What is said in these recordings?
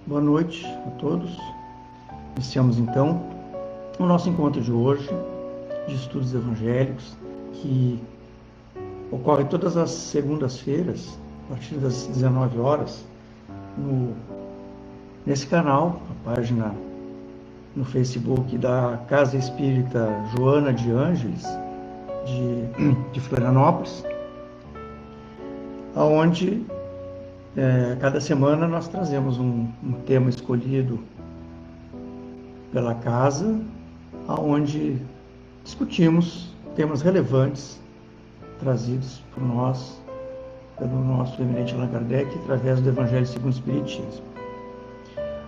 Boa noite a todos. Iniciamos então o nosso encontro de hoje de estudos evangélicos, que ocorre todas as segundas-feiras, a partir das 19 horas, nesse canal, a página no Facebook da Casa Espírita Joana de Ângeles, de Florianópolis, onde cada semana nós trazemos um tema escolhido pela casa, onde discutimos temas relevantes trazidos por nós, pelo nosso eminente Allan Kardec, através do Evangelho segundo o Espiritismo.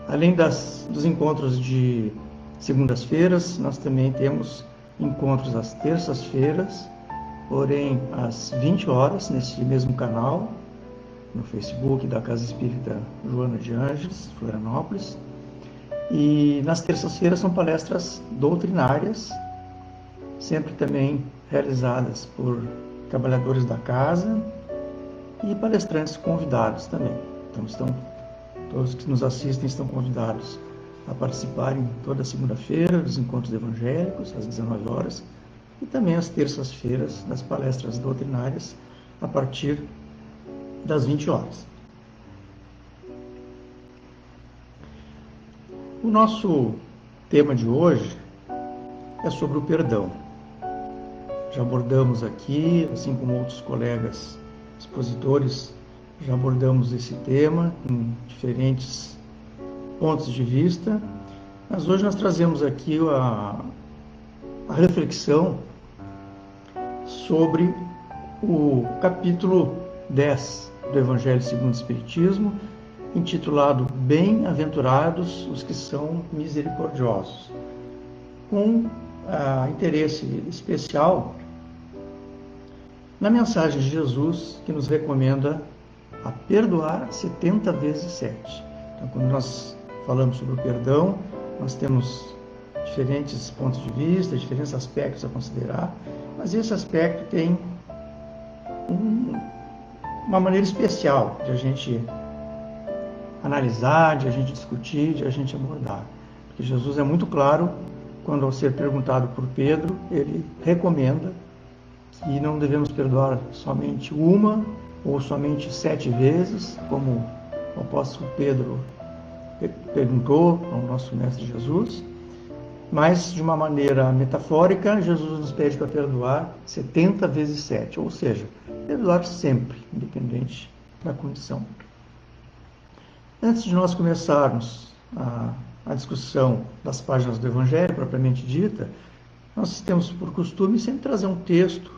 Além dos encontros de segundas-feiras, nós também temos encontros às terças-feiras, porém às 20 horas, nesse mesmo canal, no Facebook da Casa Espírita Joana de Ângeles, Florianópolis. E nas terças-feiras são palestras doutrinárias, sempre também realizadas por trabalhadores da casa e palestrantes convidados também. Então, todos que nos assistem estão convidados a participarem toda segunda-feira dos encontros evangélicos, às 19 horas, e também às terças-feiras das palestras doutrinárias, a partir das 20 horas. O nosso tema de hoje é sobre o perdão. Já abordamos aqui, assim como outros colegas expositores, já abordamos esse tema em diferentes pontos de vista, mas hoje nós trazemos aqui a reflexão sobre o capítulo 10 do Evangelho segundo o Espiritismo, intitulado Bem-aventurados os que são misericordiosos, com interesse especial na mensagem de Jesus, que nos recomenda a perdoar 70 vezes 7. Então, quando nós falamos sobre o perdão, nós temos diferentes pontos de vista, diferentes aspectos a considerar, mas esse aspecto tem uma maneira especial de a gente analisar, de a gente discutir, de a gente abordar. Porque Jesus é muito claro quando, ao ser perguntado por Pedro, ele recomenda que não devemos perdoar somente uma ou somente 7 vezes, como o apóstolo Pedro perguntou ao nosso Mestre Jesus, mas de uma maneira metafórica, Jesus nos pede para perdoar 70 vezes 7, ou seja, perdoar sempre, independente da condição. Antes de nós começarmos a discussão das páginas do Evangelho, propriamente dita, nós temos por costume sempre trazer um texto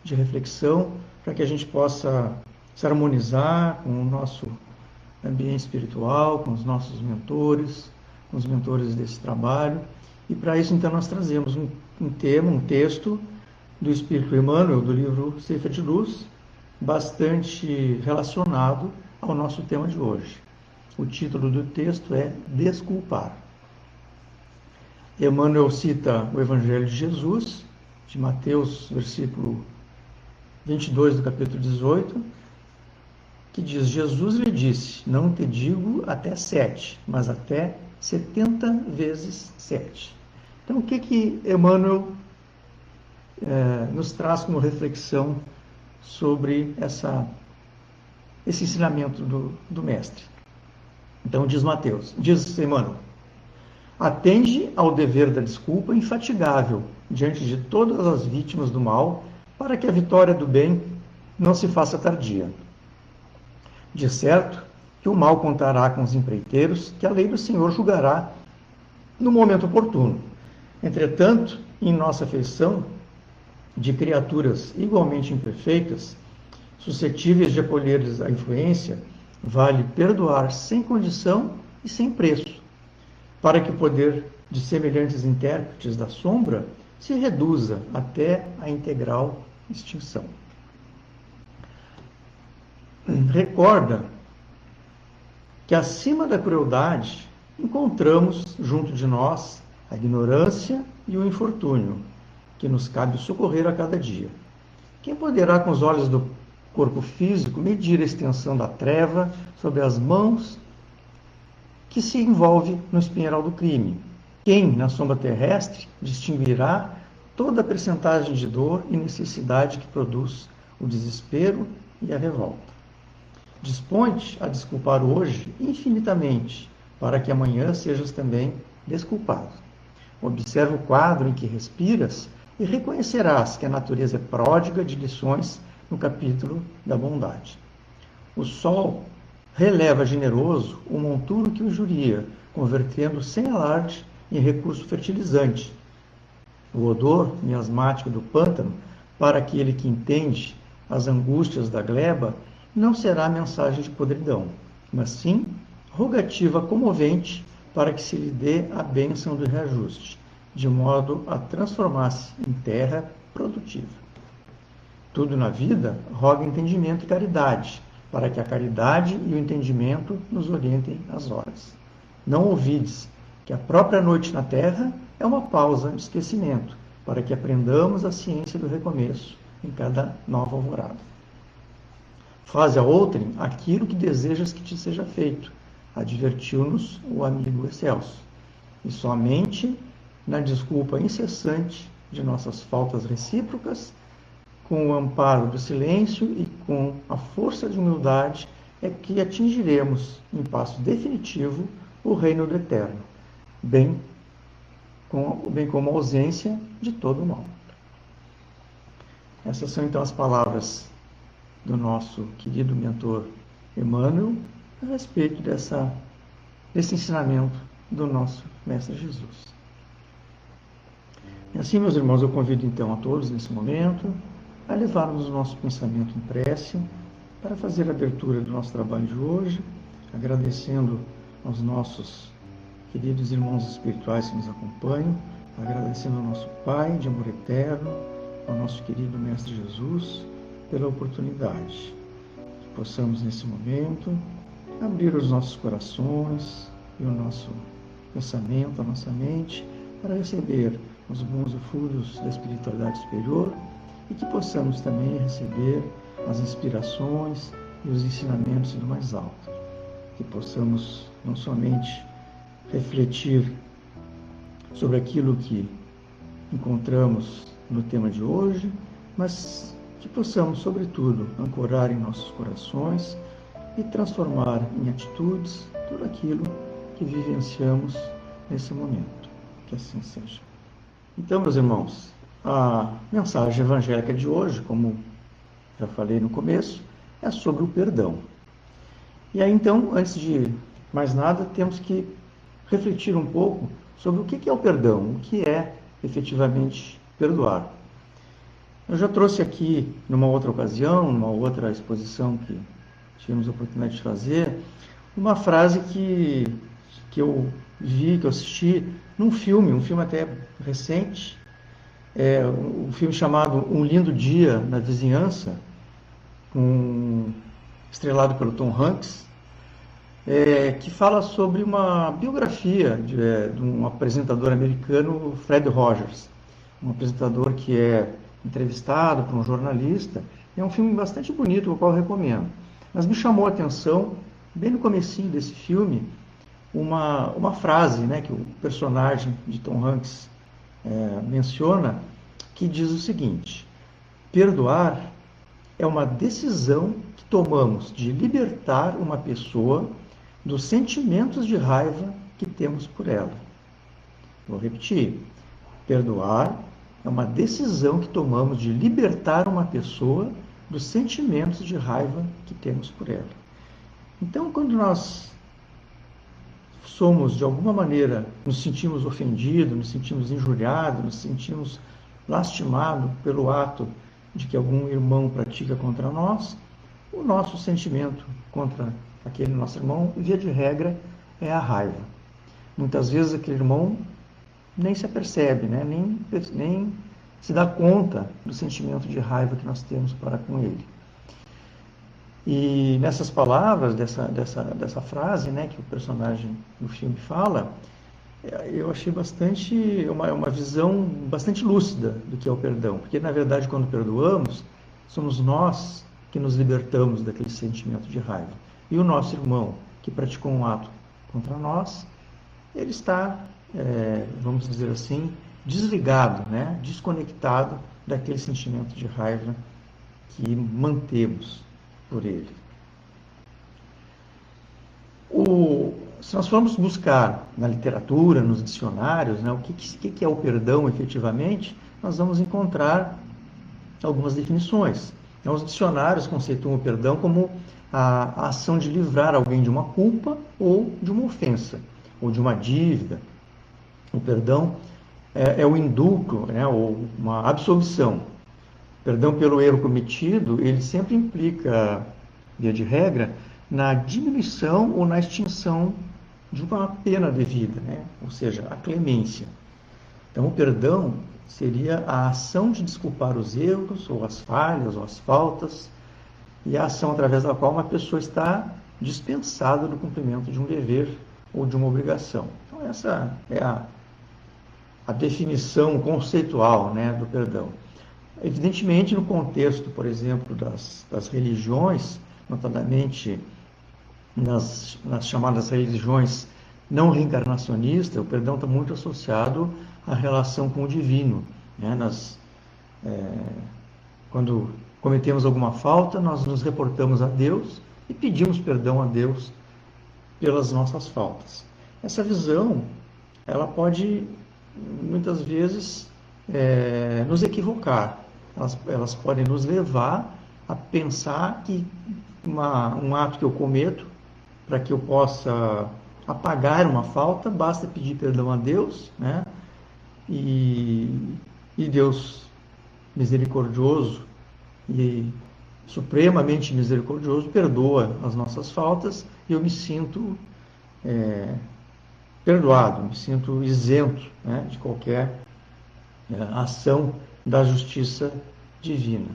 de reflexão para que a gente possa se harmonizar com o nosso ambiente espiritual, com os nossos mentores, com os mentores desse trabalho. E para isso, então, nós trazemos um tema, um texto do Espírito Emmanuel, do livro Ceifa de Luz, bastante relacionado ao nosso tema de hoje. O título do texto é Desculpar. Emmanuel cita o Evangelho de Jesus, de Mateus, versículo 22 do capítulo 18, que diz: Jesus lhe disse, não te digo até 7, mas até 70 vezes 7. Então, o que Emmanuel nos traz como reflexão sobre esse ensinamento do Mestre? Então, diz Emmanuel: atende ao dever da desculpa infatigável diante de todas as vítimas do mal, para que a vitória do bem não se faça tardia. De certo que o mal contará com os empreiteiros, que a lei do Senhor julgará no momento oportuno. Entretanto, em nossa afeição de criaturas igualmente imperfeitas, suscetíveis de acolher a influência, vale perdoar sem condição e sem preço, para que o poder de semelhantes intérpretes da sombra se reduza até a integral extinção. Recorda que acima da crueldade encontramos junto de nós a ignorância e o infortúnio, que nos cabe socorrer a cada dia. Quem poderá, com os olhos do corpo físico, medir a extensão da treva sob as mãos que se envolve no espinheiral do crime. Quem, na sombra terrestre, distinguirá toda a percentagem de dor e necessidade que produz o desespero e a revolta? Dispõe-te a desculpar hoje infinitamente, para que amanhã sejas também desculpado. Observa o quadro em que respiras e reconhecerás que a natureza é pródiga de lições no capítulo da bondade. O sol releva generoso o monturo que o juria, convertendo sem alarde em recurso fertilizante. O odor miasmático do pântano, para aquele que entende as angústias da gleba, não será mensagem de podridão, mas sim rogativa comovente para que se lhe dê a bênção do reajuste, de modo a transformar-se em terra produtiva. Tudo na vida roga entendimento e caridade, para que a caridade e o entendimento nos orientem as horas. Não ouvides que a própria noite na terra é uma pausa de esquecimento, para que aprendamos a ciência do recomeço em cada nova alvorada. Faze a outrem aquilo que desejas que te seja feito, advertiu-nos o amigo excelso. E somente na desculpa incessante de nossas faltas recíprocas, com o amparo do silêncio e com a força de humildade, é que atingiremos, em passo definitivo, o reino do eterno, bem como a ausência de todo o mal. Essas são então as palavras do nosso querido mentor Emmanuel a respeito desse ensinamento do nosso Mestre Jesus. E assim, meus irmãos, eu convido então a todos nesse momento a levarmos o nosso pensamento em prece para fazer a abertura do nosso trabalho de hoje, agradecendo aos nossos queridos irmãos espirituais que nos acompanham, agradecendo ao nosso Pai de amor eterno, ao nosso querido Mestre Jesus, pela oportunidade. Que possamos, nesse momento, abrir os nossos corações e o nosso pensamento, a nossa mente, para receber os bons frutos da espiritualidade superior e que possamos também receber as inspirações e os ensinamentos do mais alto. Que possamos não somente refletir sobre aquilo que encontramos no tema de hoje, mas que possamos, sobretudo, ancorar em nossos corações e transformar em atitudes tudo aquilo que vivenciamos nesse momento. Que assim seja. Então, meus irmãos, a mensagem evangélica de hoje, como já falei no começo, é sobre o perdão. E aí, então, antes de mais nada, temos que refletir um pouco sobre o que é o perdão, o que é efetivamente perdoar. Eu já trouxe aqui, numa outra ocasião, numa outra exposição que tivemos a oportunidade de fazer, uma frase que eu vi, que eu assisti num filme, um filme até recente, um filme chamado Um Lindo Dia na Vizinhança, estrelado pelo Tom Hanks, que fala sobre uma biografia de um apresentador americano, Fred Rogers, um apresentador que é entrevistado por um jornalista. É um filme bastante bonito, o qual eu recomendo. Mas me chamou a atenção, bem no comecinho desse filme, uma frase, né, que o personagem de Tom Hanks menciona, que diz o seguinte: perdoar é uma decisão que tomamos de libertar uma pessoa dos sentimentos de raiva que temos por ela. Vou repetir. Perdoar é uma decisão que tomamos de libertar uma pessoa dos sentimentos de raiva que temos por ela. Então, quando nós somos, de alguma maneira, nos sentimos ofendidos, nos sentimos injuriados, nos sentimos lastimados pelo ato de que algum irmão pratica contra nós, o nosso sentimento contra aquele nosso irmão, via de regra, é a raiva. Muitas vezes aquele irmão nem se apercebe, né? nem se dá conta do sentimento de raiva que nós temos para com ele. E nessas palavras, dessa frase, né, que o personagem do filme fala, eu achei uma visão bastante lúcida do que é o perdão. Porque, na verdade, quando perdoamos, somos nós que nos libertamos daquele sentimento de raiva. E o nosso irmão, que praticou um ato contra nós, ele está, vamos dizer assim, desligado, né? Desconectado daquele sentimento de raiva que mantemos por ele. Se nós formos buscar na literatura, nos dicionários, né, o que é o perdão efetivamente, nós vamos encontrar algumas definições. Então, os dicionários conceituam o perdão como a ação de livrar alguém de uma culpa ou de uma ofensa, ou de uma dívida. O perdão é o indulto, né, ou uma absolvição. O perdão pelo erro cometido, ele sempre implica, via de regra, na diminuição ou na extinção de uma pena devida, né? Ou seja, a clemência. Então, o perdão seria a ação de desculpar os erros, ou as falhas, ou as faltas, e a ação através da qual uma pessoa está dispensada do cumprimento de um dever ou de uma obrigação. Então, essa é a definição conceitual, né, do perdão. Evidentemente, no contexto, por exemplo, das religiões, notadamente nas chamadas religiões não reencarnacionistas, o perdão está muito associado à relação com o divino, né? Quando cometemos alguma falta, nós nos reportamos a Deus e pedimos perdão a Deus pelas nossas faltas. Essa visão, ela pode, muitas vezes, nos equivocar. Elas podem nos levar a pensar que um ato que eu cometo, para que eu possa apagar uma falta, basta pedir perdão a Deus, né? E Deus, misericordioso e supremamente misericordioso, perdoa as nossas faltas e eu me sinto perdoado, me sinto isento, né, de qualquer ação da justiça divina.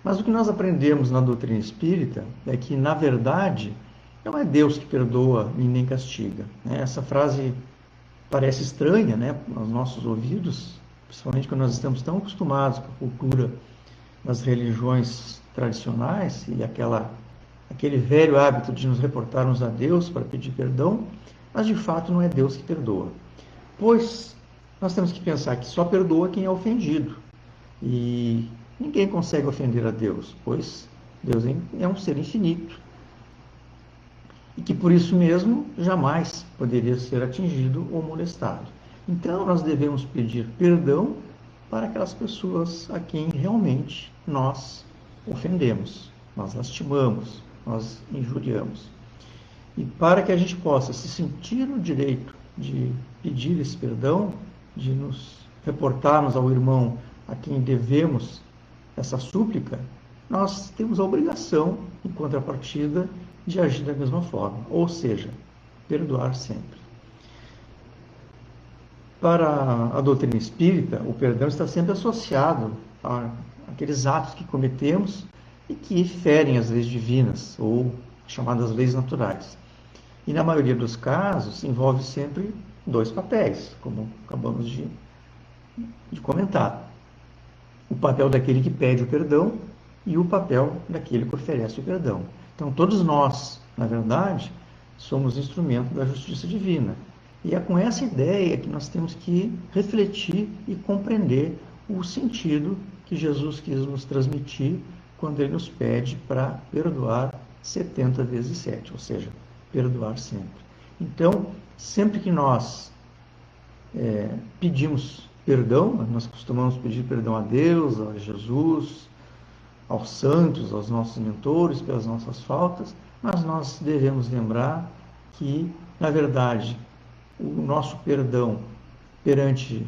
Mas o que nós aprendemos na doutrina espírita é que, na verdade, não é Deus que perdoa e nem castiga. Essa frase parece estranha, né, aos nossos ouvidos, principalmente quando nós estamos tão acostumados com a cultura das religiões tradicionais e aquele velho hábito de nos reportarmos a Deus para pedir perdão, mas de fato não é Deus que perdoa. Pois nós temos que pensar que só perdoa quem é ofendido. E ninguém consegue ofender a Deus, pois Deus é um ser infinito. E que por isso mesmo jamais poderia ser atingido ou molestado. Então nós devemos pedir perdão para aquelas pessoas a quem realmente nós ofendemos, nós lastimamos, nós injuriamos. E para que a gente possa se sentir no direito de pedir esse perdão, de nos reportarmos ao irmão a quem devemos essa súplica, nós temos a obrigação, em contrapartida, de agir da mesma forma, ou seja, perdoar sempre. Para a doutrina espírita, o perdão está sempre associado àqueles atos que cometemos e que ferem as leis divinas, ou chamadas leis naturais. E na maioria dos casos, envolve sempre dois papéis, como acabamos de comentar. O papel daquele que pede o perdão e o papel daquele que oferece o perdão. Então, todos nós, na verdade, somos instrumento da justiça divina. E é com essa ideia que nós temos que refletir e compreender o sentido que Jesus quis nos transmitir quando ele nos pede para perdoar 70 vezes 7, ou seja, perdoar sempre. Então, sempre que nós pedimos perdão, nós costumamos pedir perdão a Deus, a Jesus, aos santos, aos nossos mentores, pelas nossas faltas, mas nós devemos lembrar que, na verdade, o nosso perdão perante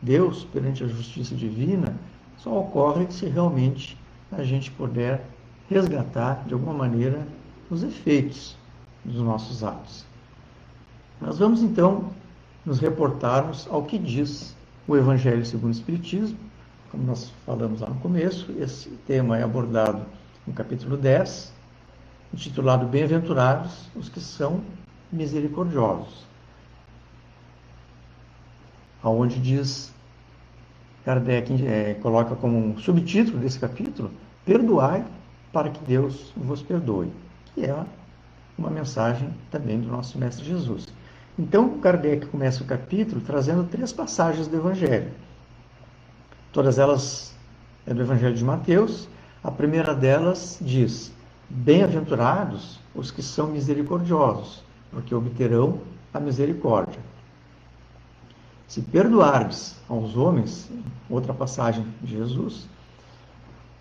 Deus, perante a justiça divina, só ocorre se realmente a gente puder resgatar, de alguma maneira, os efeitos dos nossos atos. Nós vamos, então, nos reportarmos ao que diz o Evangelho segundo o Espiritismo. Como nós falamos lá no começo, esse tema é abordado no capítulo 10, intitulado Bem-aventurados os que são misericordiosos, aonde diz, Kardec coloca como um subtítulo desse capítulo, perdoai para que Deus vos perdoe, que é uma mensagem também do nosso Mestre Jesus. Então, Kardec começa o capítulo trazendo 3 passagens do Evangelho. Todas elas é do Evangelho de Mateus. A primeira delas diz: bem-aventurados os que são misericordiosos, porque obterão a misericórdia. Se perdoardes aos homens, outra passagem de Jesus,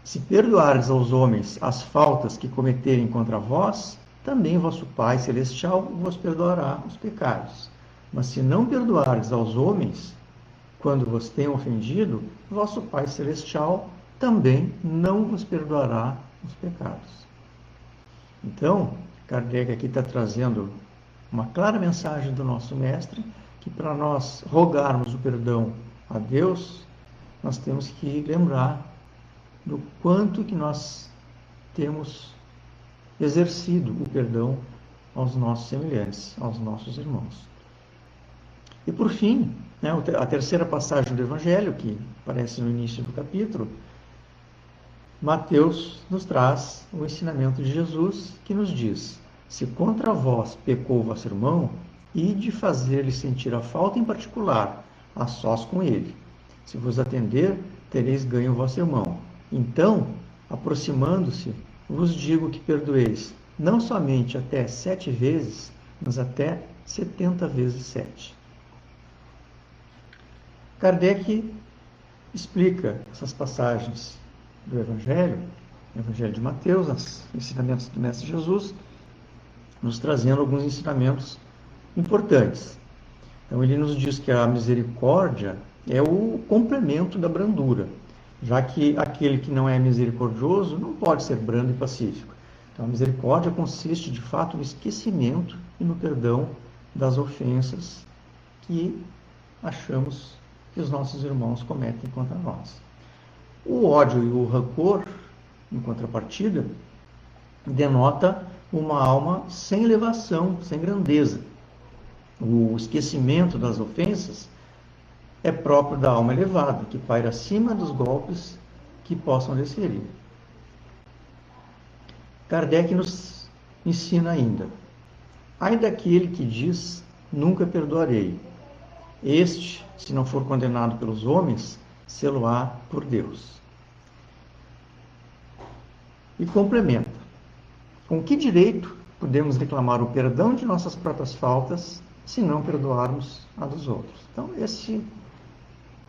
se perdoardes aos homens as faltas que cometerem contra vós, também vosso Pai Celestial vos perdoará os pecados. Mas se não perdoardes aos homens, quando vos tenham ofendido, vosso Pai Celestial também não vos perdoará os pecados. Então, Kardec aqui está trazendo uma clara mensagem do nosso Mestre, que para nós rogarmos o perdão a Deus, nós temos que lembrar do quanto que nós temos exercido o perdão aos nossos semelhantes, aos nossos irmãos. E por fim, a terceira passagem do Evangelho, que aparece no início do capítulo, Mateus nos traz o ensinamento de Jesus, que nos diz: se contra vós pecou vosso irmão, ide fazer-lhe sentir a falta em particular, a sós com ele. Se vos atender, tereis ganho vosso irmão. Então, aproximando-se, vos digo que perdoeis, não somente até 7 vezes, mas até 70 vezes 7. Kardec explica essas passagens do Evangelho de Mateus, os ensinamentos do Mestre Jesus, nos trazendo alguns ensinamentos importantes. Então, ele nos diz que a misericórdia é o complemento da brandura, já que aquele que não é misericordioso não pode ser brando e pacífico. Então, a misericórdia consiste, de fato, no esquecimento e no perdão das ofensas que achamos que os nossos irmãos cometem contra nós. O ódio e o rancor, em contrapartida, denota uma alma sem elevação, sem grandeza. O esquecimento das ofensas é próprio da alma elevada, que paira acima dos golpes que possam lhe ferir. Kardec nos ensina ainda: ai daquele que diz, nunca perdoarei. Este, se não for condenado pelos homens, sê-lo-á por Deus. E complementa: com que direito podemos reclamar o perdão de nossas próprias faltas, se não perdoarmos a dos outros? Então,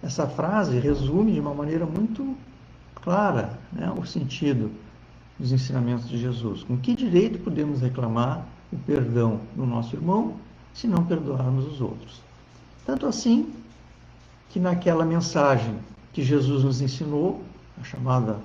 essa frase resume de uma maneira muito clara, o sentido dos ensinamentos de Jesus. Com que direito podemos reclamar o perdão do nosso irmão, se não perdoarmos os outros? Tanto assim, que naquela mensagem que Jesus nos ensinou, a chamada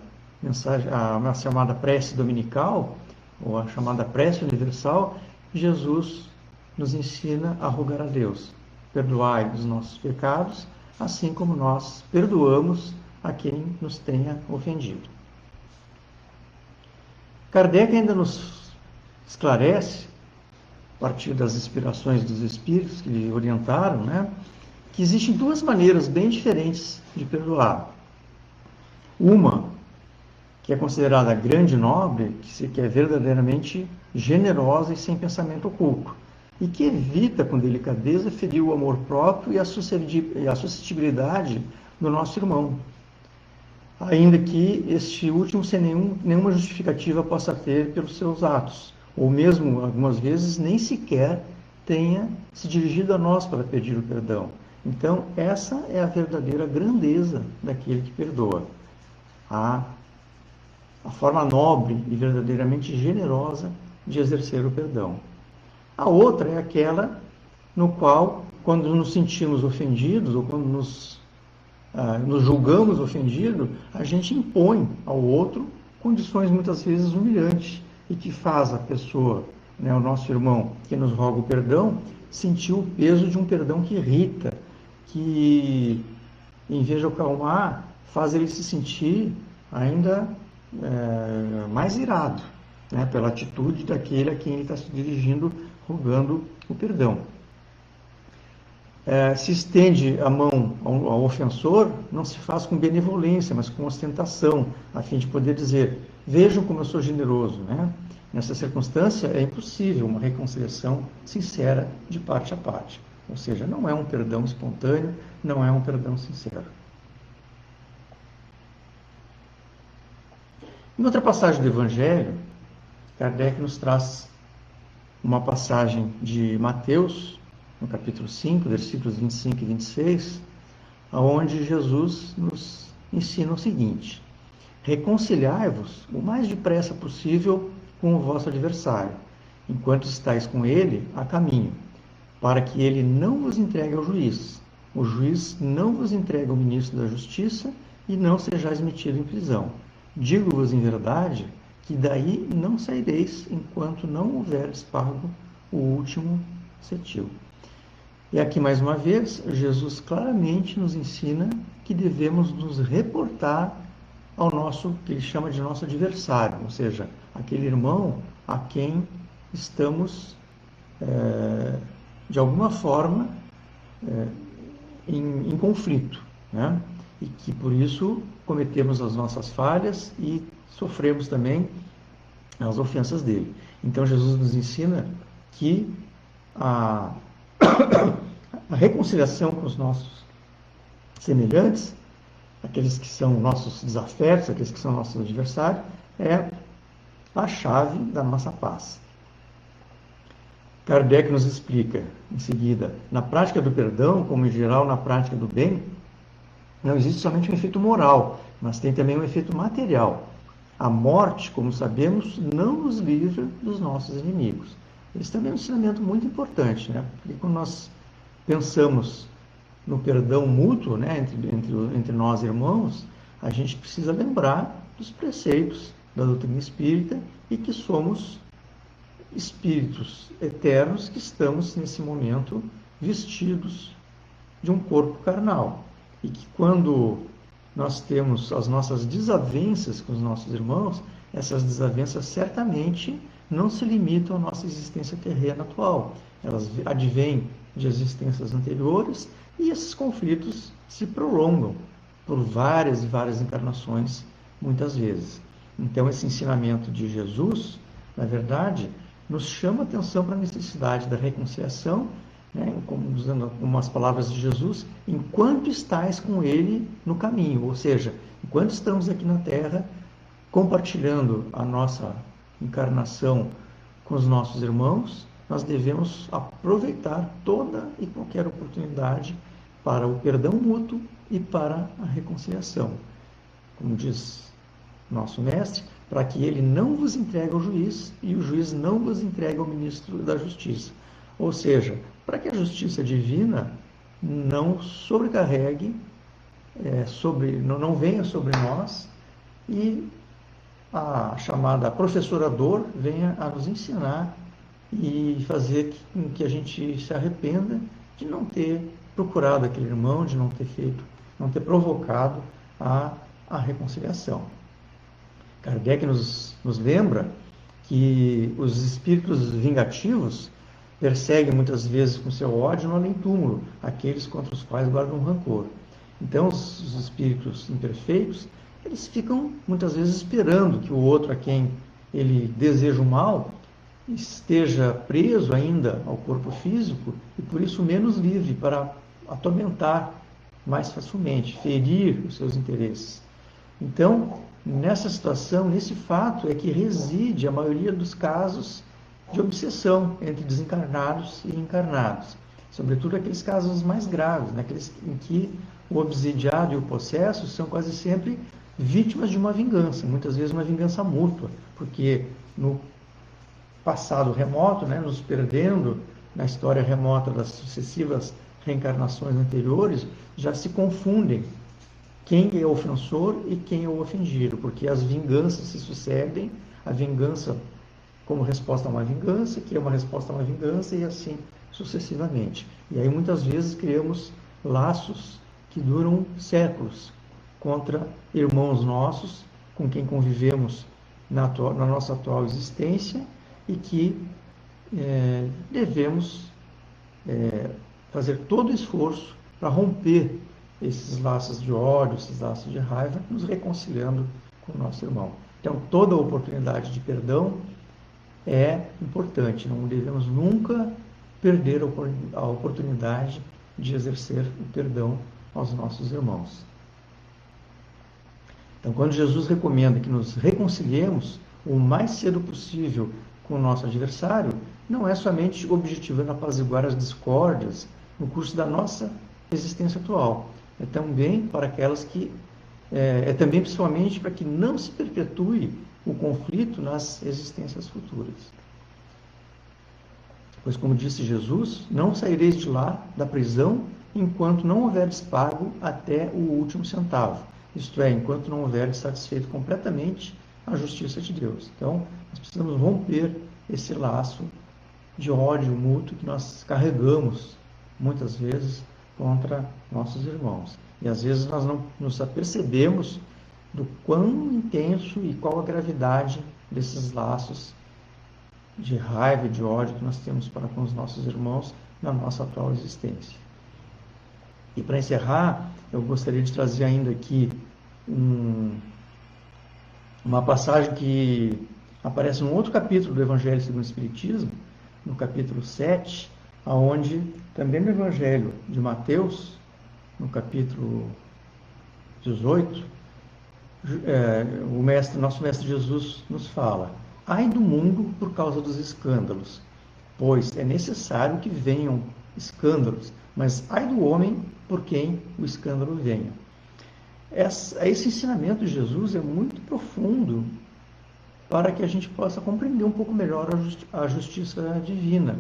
prece dominical, ou a chamada prece universal, Jesus nos ensina a rogar a Deus: perdoai os nossos pecados, assim como nós perdoamos a quem nos tenha ofendido. Kardec ainda nos esclarece, a partir das inspirações dos Espíritos que lhe orientaram, que existem 2 maneiras bem diferentes de perdoar. Uma, que é considerada grande e nobre, que é verdadeiramente generosa e sem pensamento oculto, e que evita com delicadeza ferir o amor próprio e a suscetibilidade do nosso irmão, ainda que este último sem nenhuma justificativa possa ter pelos seus atos, ou mesmo, algumas vezes, nem sequer tenha se dirigido a nós para pedir o perdão. Então, essa é a verdadeira grandeza daquele que perdoa. A forma nobre e verdadeiramente generosa de exercer o perdão. A outra é aquela no qual, quando nos sentimos ofendidos, ou quando nos julgamos ofendidos, a gente impõe ao outro condições muitas vezes humilhantes, e que faz a pessoa, o nosso irmão que nos roga o perdão, sentir o peso de um perdão que irrita, que, em vez de acalmar, faz ele se sentir ainda mais irado, pela atitude daquele a quem ele está se dirigindo, rogando o perdão. Se estende a mão ao ofensor, não se faz com benevolência, mas com ostentação, a fim de poder dizer: vejam como eu sou generoso, Nessa circunstância, é impossível uma reconciliação sincera de parte a parte. Ou seja, não é um perdão espontâneo, não é um perdão sincero. Em outra passagem do Evangelho, Kardec nos traz uma passagem de Mateus, no capítulo 5, versículos 25 e 26, onde Jesus nos ensina o seguinte: reconciliai-vos o mais depressa possível com o vosso adversário, enquanto estáis com ele a caminho, para que ele não vos entregue ao juiz, o juiz não vos entregue ao ministro da Justiça e não sejais metido em prisão. Digo-vos em verdade que daí não saireis enquanto não houveres pago o último cetil. E aqui, mais uma vez, Jesus claramente nos ensina que devemos nos reportar ao nosso, que ele chama de nosso adversário, ou seja, aquele irmão a quem estamos, de alguma forma, em conflito, né? E que por isso cometemos as nossas falhas e sofremos também as ofensas dele. Então Jesus nos ensina que a reconciliação com os nossos semelhantes, aqueles que são nossos desafetos, aqueles que são nossos adversários, é a chave da nossa paz. Kardec nos explica, em seguida, na prática do perdão, como em geral na prática do bem, não existe somente um efeito moral, mas tem também um efeito material. A morte, como sabemos, não nos livra dos nossos inimigos. Esse também é um ensinamento muito importante, né? Porque quando nós pensamos no perdão mútuo, né, entre nós irmãos, a gente precisa lembrar dos preceitos da doutrina espírita e que somos espíritos eternos que estamos, nesse momento, vestidos de um corpo carnal. E que quando nós temos as nossas desavenças com os nossos irmãos, essas desavenças certamente não se limitam à nossa existência terrena atual. Elas advêm de existências anteriores e esses conflitos se prolongam por várias e várias encarnações, muitas vezes. Então, esse ensinamento de Jesus, na verdade, nos chama a atenção para a necessidade da reconciliação, né, como usando algumas palavras de Jesus, enquanto estais com ele no caminho, ou seja, enquanto estamos aqui na Terra, compartilhando a nossa encarnação com os nossos irmãos, nós devemos aproveitar toda e qualquer oportunidade para o perdão mútuo e para a reconciliação. Como diz nosso mestre, para que ele não vos entregue ao juiz e o juiz não vos entregue ao ministro da Justiça. Ou seja, para que a justiça divina não sobrecarregue, não venha sobre nós e a chamada professora dor venha a nos ensinar e fazer com que a gente se arrependa de não ter procurado aquele irmão, de não ter provocado a reconciliação. Kardec nos lembra que os espíritos vingativos perseguem muitas vezes com seu ódio no além-túmulo aqueles contra os quais guardam rancor. Então, os espíritos imperfeitos, eles ficam muitas vezes esperando que o outro a quem ele deseja o mal esteja preso ainda ao corpo físico e por isso menos livre para atormentar mais facilmente, ferir os seus interesses. Então, nessa situação, nesse fato é que reside a maioria dos casos de obsessão entre desencarnados e encarnados, sobretudo aqueles casos mais graves, naqueles em que o obsidiado e o possesso são quase sempre vítimas de uma vingança, muitas vezes uma vingança mútua, porque no passado remoto, né, nos perdendo na história remota das sucessivas reencarnações anteriores, já se confundem quem é o ofensor e quem é o ofendido, porque as vinganças se sucedem, a vingança como resposta a uma vingança, que é uma resposta a uma vingança, e assim sucessivamente. E aí muitas vezes criamos laços que duram séculos contra irmãos nossos, com quem convivemos na nossa atual existência, e que devemos fazer todo o esforço para romper esses laços de ódio, esses laços de raiva, nos reconciliando com o nosso irmão. Então, toda oportunidade de perdão é importante. Não devemos nunca perder a oportunidade de exercer o perdão aos nossos irmãos. Então, quando Jesus recomenda que nos reconciliemos o mais cedo possível com o nosso adversário, não é somente objetivando apaziguar as discórdias no curso da nossa existência atual, é também para aquelas que também principalmente para que não se perpetue o conflito nas existências futuras. Pois, como disse Jesus, não saireis de lá da prisão enquanto não houveres pago até o último centavo. Isto é, enquanto não houveres satisfeito completamente a justiça de Deus. Então, nós precisamos romper esse laço de ódio mútuo que nós carregamos, muitas vezes, contra nossos irmãos. E, às vezes, nós não nos apercebemos do quão intenso e qual a gravidade desses laços de raiva e de ódio que nós temos para com os nossos irmãos na nossa atual existência. E para encerrar, eu gostaria de trazer ainda aqui uma passagem que aparece num outro capítulo do Evangelho segundo o Espiritismo, no capítulo 7, onde também no Evangelho de Mateus, no capítulo 18, nosso Mestre Jesus nos fala: ai do mundo por causa dos escândalos, pois é necessário que venham escândalos, mas ai do homem por quem o escândalo venha. Esse ensinamento de Jesus é muito profundo para que a gente possa compreender um pouco melhor a justiça divina.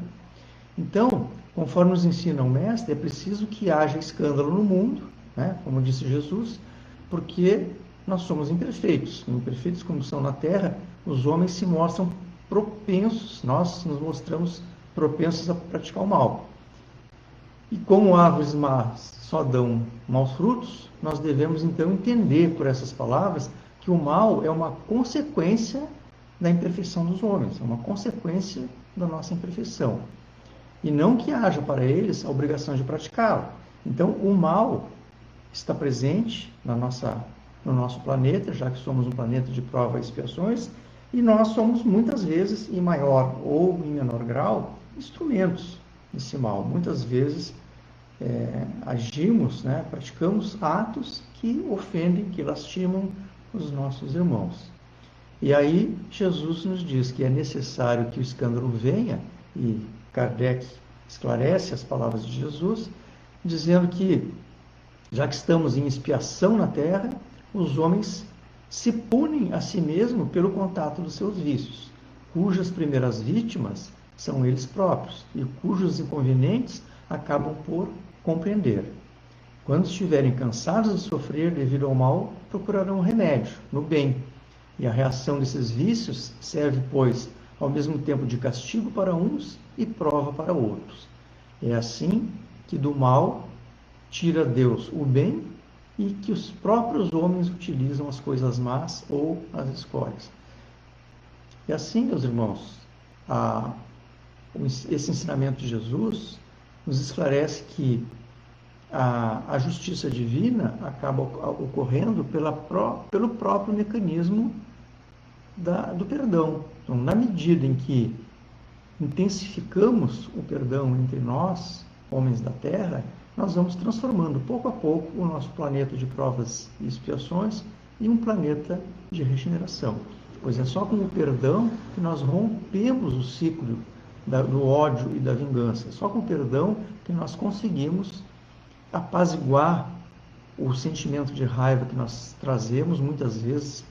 Então, conforme nos ensina o Mestre, é preciso que haja escândalo no mundo, né, como disse Jesus, porque nós somos imperfeitos. Imperfeitos como são na Terra, os homens se mostram propensos, nós nos mostramos propensos a praticar o mal. E como árvores más só dão maus frutos, nós devemos então entender por essas palavras que o mal é uma consequência da imperfeição dos homens, é uma consequência da nossa imperfeição. E não que haja para eles a obrigação de praticá-lo. Então, o mal está presente no nosso planeta, já que somos um planeta de prova e expiações, e nós somos muitas vezes, em maior ou em menor grau, instrumentos desse mal. Muitas vezes agimos, praticamos atos que ofendem, que lastimam os nossos irmãos. E aí Jesus nos diz que é necessário que o escândalo venha, e Kardec esclarece as palavras de Jesus, dizendo que, já que estamos em expiação na Terra, os homens se punem a si mesmos pelo contato dos seus vícios, cujas primeiras vítimas são eles próprios, e cujos inconvenientes acabam por compreender. Quando estiverem cansados de sofrer devido ao mal, procurarão remédio no bem. E a reação desses vícios serve, pois, ao mesmo tempo de castigo para uns e prova para outros. É assim que do mal tira Deus o bem e que os próprios homens utilizam as coisas más ou as escórias. E assim, meus irmãos, esse ensinamento de Jesus nos esclarece que a justiça divina acaba ocorrendo pelo próprio mecanismo do perdão. Então, na medida em que intensificamos o perdão entre nós, homens da Terra, nós vamos transformando pouco a pouco o nosso planeta de provas e expiações em um planeta de regeneração. Pois é só com o perdão que nós rompemos o ciclo do ódio e da vingança. É só com o perdão que nós conseguimos apaziguar o sentimento de raiva que nós trazemos, muitas vezes,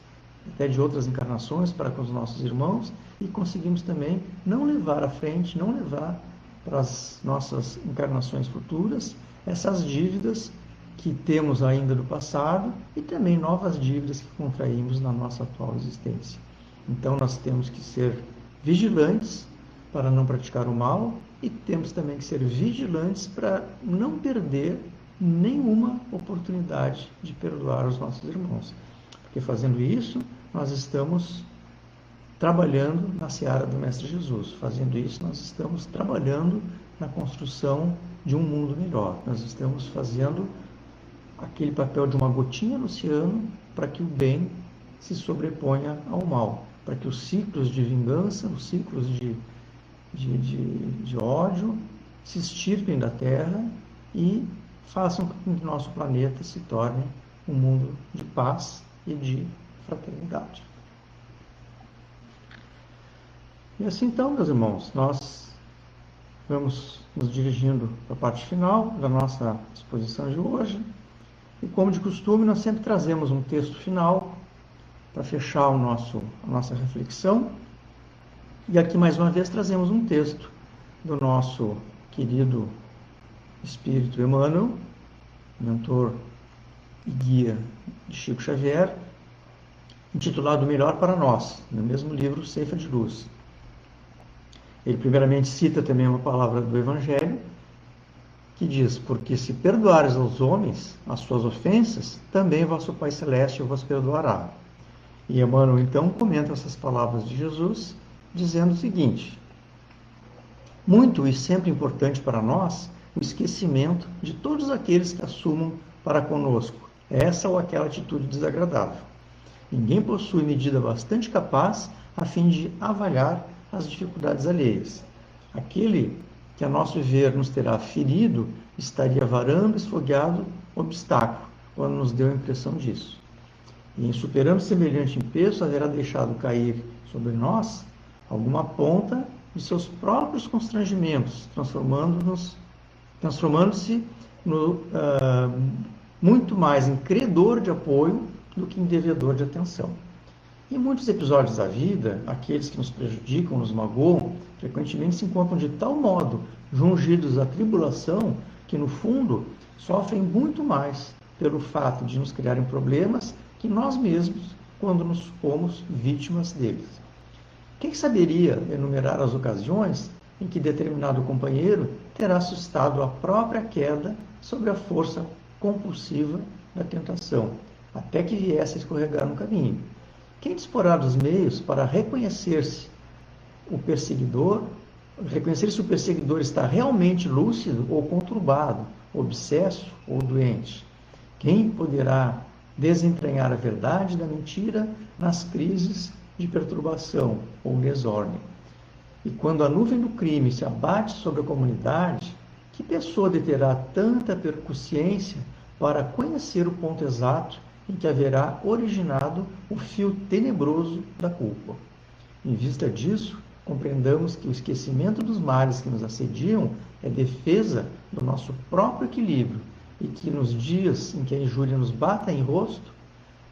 até de outras encarnações, para com os nossos irmãos, e conseguimos também não levar à frente, não levar para as nossas encarnações futuras essas dívidas que temos ainda do passado e também novas dívidas que contraímos na nossa atual existência. Então, nós temos que ser vigilantes para não praticar o mal e temos também que ser vigilantes para não perder nenhuma oportunidade de perdoar os nossos irmãos. Porque fazendo isso, nós estamos trabalhando na seara do Mestre Jesus. Fazendo isso, nós estamos trabalhando na construção de um mundo melhor. Nós estamos fazendo aquele papel de uma gotinha no oceano para que o bem se sobreponha ao mal. para que os ciclos de vingança, os ciclos de ódio se extirpem da Terra e façam com que nosso planeta se torne um mundo de paz e de fraternidade. E assim então, meus irmãos, nós vamos nos dirigindo para a parte final da nossa exposição de hoje. E como de costume, nós sempre trazemos um texto final para fechar a nossa reflexão. E aqui, mais uma vez, trazemos um texto do nosso querido Espírito Emmanuel, mentor e guia de Chico Xavier, intitulado Melhor para Nós, no mesmo livro Ceifa de Luz. Ele primeiramente cita também uma palavra do Evangelho, que diz: porque se perdoares aos homens as suas ofensas, também vosso Pai Celeste vos perdoará. E Emmanuel então comenta essas palavras de Jesus, dizendo o seguinte: muito e sempre importante para nós o esquecimento de todos aqueles que assumam para conosco essa ou aquela atitude desagradável. Ninguém possui medida bastante capaz a fim de avaliar as dificuldades alheias. Aquele que a nosso ver nos terá ferido estaria varando esfogado obstáculo quando nos deu a impressão disso. E em superando semelhante empeço haverá deixado cair sobre nós alguma ponta de seus próprios constrangimentos, transformando-se muito mais em credor de apoio do que em devedor de atenção. Em muitos episódios da vida, aqueles que nos prejudicam, nos magoam, frequentemente se encontram de tal modo jungidos à tribulação que, no fundo, sofrem muito mais pelo fato de nos criarem problemas que nós mesmos, quando nos fomos vítimas deles. Quem saberia enumerar as ocasiões em que determinado companheiro terá assustado a própria queda sob a força compulsiva da tentação, até que viesse a escorregar no caminho? Quem disporá dos meios para reconhecer-se o perseguidor, reconhecer se o perseguidor está realmente lúcido ou conturbado, obsesso ou doente? Quem poderá desentranhar a verdade da mentira nas crises de perturbação ou desordem? E quando a nuvem do crime se abate sobre a comunidade, que pessoa deterá tanta percussiência para conhecer o ponto exato em que haverá originado o fio tenebroso da culpa? Em vista disso, compreendamos que o esquecimento dos males que nos assediam é defesa do nosso próprio equilíbrio e que nos dias em que a injúria nos bata em rosto,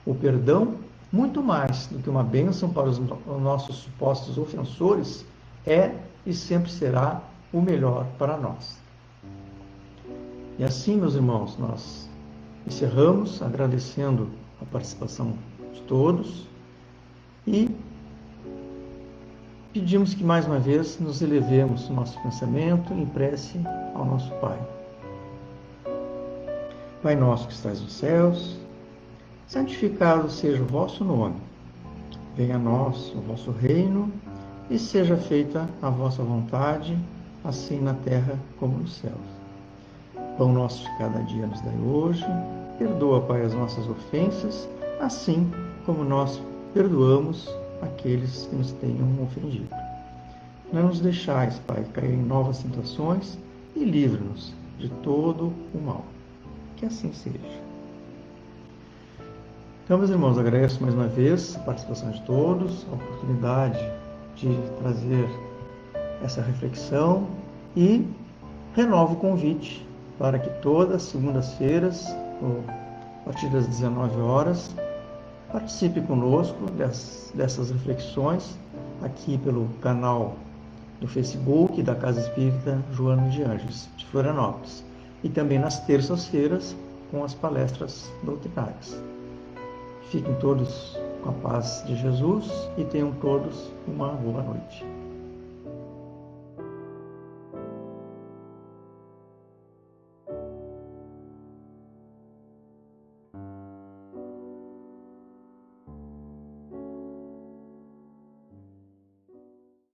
o perdão, muito mais do que uma bênção para os nossos supostos ofensores, é e sempre será o melhor para nós. E assim, meus irmãos, nós encerramos agradecendo a participação de todos e pedimos que mais uma vez nos elevemos o nosso pensamento em prece ao nosso Pai. Pai nosso que estais nos céus, santificado seja o vosso nome. Venha a nós o vosso reino e seja feita a vossa vontade, assim na terra como nos céus. Pão nosso de cada dia nos dai hoje. Perdoa, Pai, as nossas ofensas, assim como nós perdoamos aqueles que nos tenham ofendido. Não nos deixais, Pai, cair em novas tentações e livre-nos de todo o mal. Que assim seja. Então, meus irmãos, agradeço mais uma vez a participação de todos, a oportunidade de trazer essa reflexão e renovo o convite para que todas as segundas-feiras, a partir das 19 horas, participe conosco dessas reflexões aqui pelo canal do Facebook da Casa Espírita Joana de Ângeles, de Florianópolis, e também nas terças-feiras com as palestras doutrinárias. Fiquem todos com a paz de Jesus e tenham todos uma boa noite.